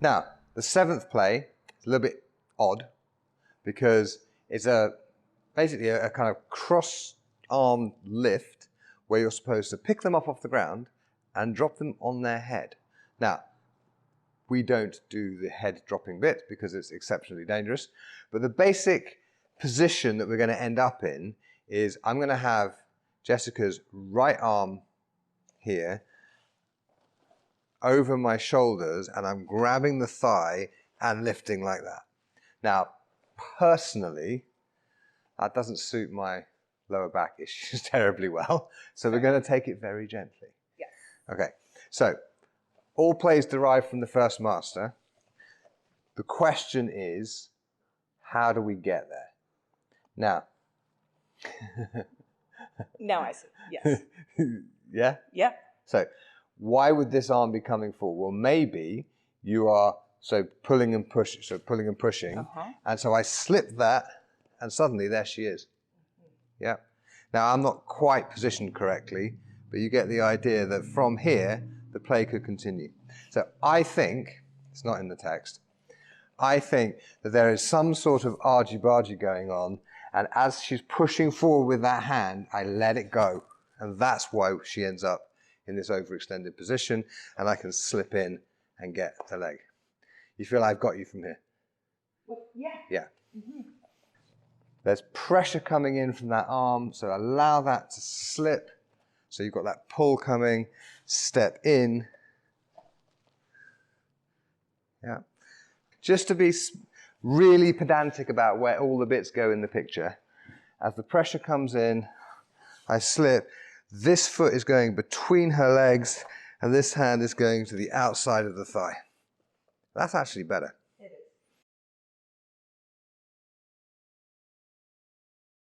Now, the 7th play is a little bit odd because it's basically a kind of cross-arm lift where you're supposed to pick them up off the ground and drop them on their head. Now, we don't do the head dropping bit because it's exceptionally dangerous, but the basic position that we're going to end up in is I'm going to have Jessica's right arm here over my shoulders, and I'm grabbing the thigh and lifting like that. Now, personally, that doesn't suit my lower back issues terribly well, so we're going to take it very gently. Yes. Okay, so all plays derive from the first master. The question is, how do we get there? Now. Now I see, yes. Yeah? Yeah. So why would this arm be coming forward? Well, maybe you are pulling and pushing, and so I slip that, and suddenly there she is. Yeah. Now I'm not quite positioned correctly, but you get the idea that from here the play could continue. So I think, it's not in the text, I think that there is some sort of argy-bargy going on, and as she's pushing forward with that hand, I let it go. And that's why she ends up in this overextended position, and I can slip in and get the leg. You feel I've got you from here? Well, yeah. Yeah. There's pressure coming in from that arm, so allow that to slip. So you've got that pull coming, step in. Yeah. Just to be really pedantic about where all the bits go in the picture, as the pressure comes in, I slip. This foot is going between her legs, and this hand is going to the outside of the thigh. That's actually better.